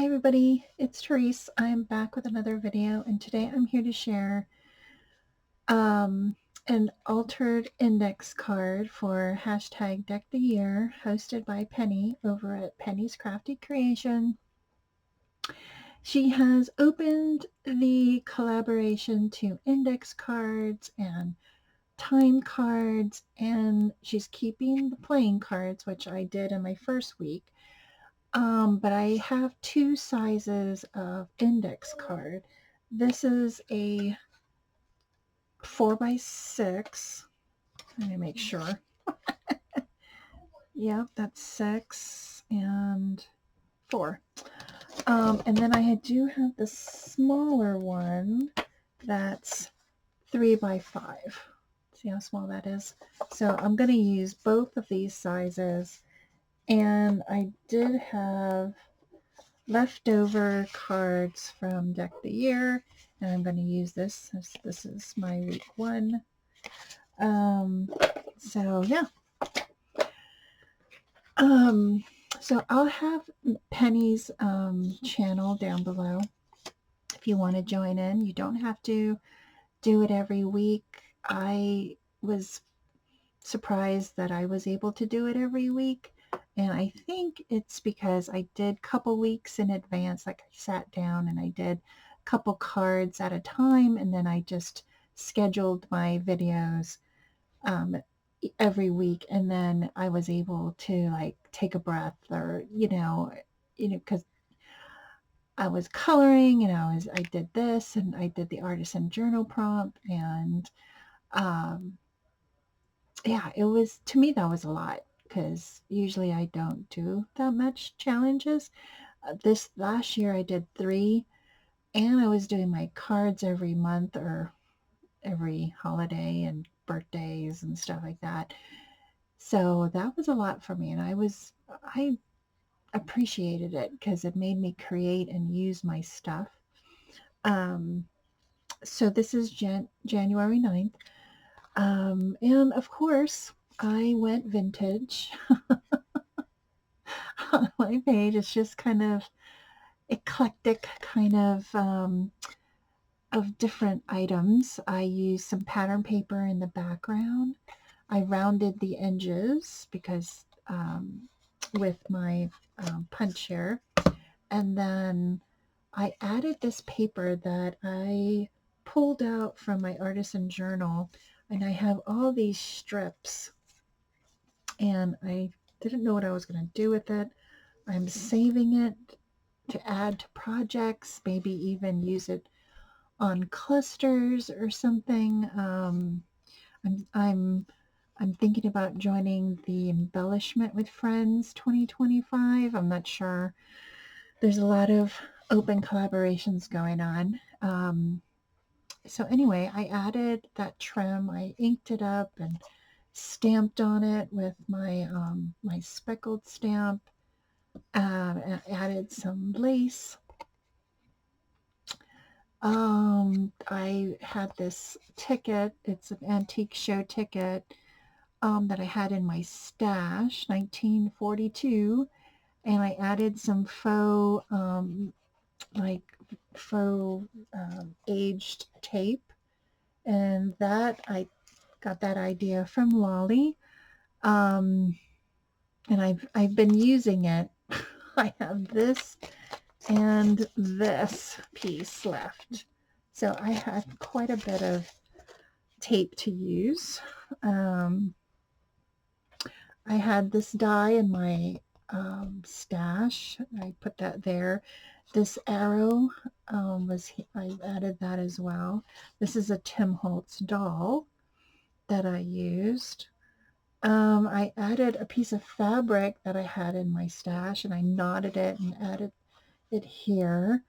Hi everybody, it's Tereese. I'm back with another video, and today I'm here to share um, an altered index card for hashtag Deck the Year, hosted by Penny over at Penny's Crafty Creation. She has opened the collaboration to index cards and time cards, and she's keeping the playing cards, which I did in my first week. But I have two sizes of index card. This is a 4x6. Let me make sure. Yep, that's 6 and 4. And then I do have the smaller one that's 3x5. See how small that is? So I'm going to use both of these sizes. And I did have leftover cards from Deck the Year, and I'm going to use this. This is my week 1. So yeah. So I'll have Penny's channel down below if you want to join in. You don't have to do it every week. I was surprised that I was able to do it every week. And I think it's because I did a couple weeks in advance. Like I sat down and I did a couple cards at a time, and then I just scheduled my videos every week, and then I was able to like take a breath, or because I was coloring, and I did this, and I did the artisan journal prompt, and yeah, it was, to me, that was a lot, because usually I don't do that much challenges. This last year I did 3, and I was doing my cards every month or every holiday and birthdays and stuff like that. So that was a lot for me, and I appreciated it because it made me create and use my stuff. So this is January 9th. And of course, I went vintage on my page. It's just kind of eclectic, kind of different items. I used some pattern paper in the background. I rounded the edges because with my puncher, and then I added this paper that I pulled out from my artisan journal, and I have all these strips, and I didn't know what I was going to do with it. I'm saving it to add to projects, maybe even use it on clusters or something. I'm thinking about joining the Embellishment with Friends 2025. I'm not sure. There's a lot of open collaborations going on. So anyway, I added that trim. I inked it up and stamped on it with my my speckled stamp. I added some lace. I had this ticket. It's an antique show ticket that I had in my stash, 1942, and I added some faux, like faux aged tape, and that I got that idea from Lolly, and I've been using it. I have this and this piece left, so I had quite a bit of tape to use. I had this die in my stash. I put that there. This arrow I added that as well. This is a Tim Holtz doll that I used. I added a piece of fabric that I had in my stash, and I knotted it and added it here.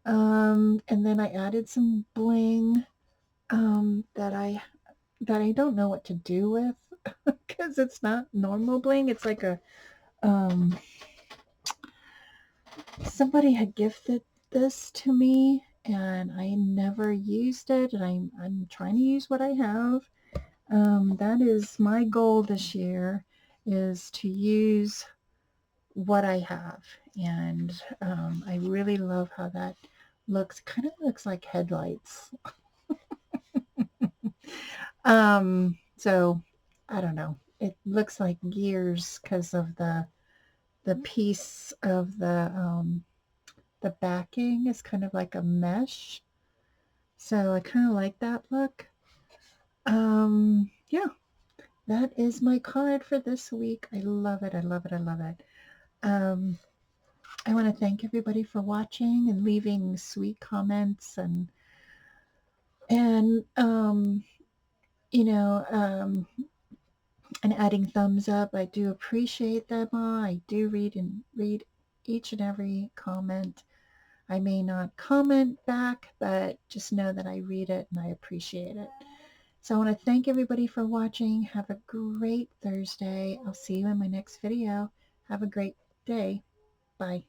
And then I added some bling that I don't know what to do with because it's not normal bling. It's like a somebody had gifted this to me, and I never used it, and I'm trying to use what I have. That is my goal this year, is to use what I have. And I really love how that looks. Kind of looks like headlights. So I don't know. It looks like gears because of the piece of the backing is kind of like a mesh. So I kind of like that look. Yeah, that is my card for this week. I love it. I love it. I love it. Um, I want to thank everybody for watching and leaving sweet comments and you know and adding thumbs up. I do appreciate them all. I do read each and every comment. I may not comment back, but just know that I read it and I appreciate it. So I want to thank everybody for watching. Have a great Thursday. I'll see you in my next video. Have a great day. Bye.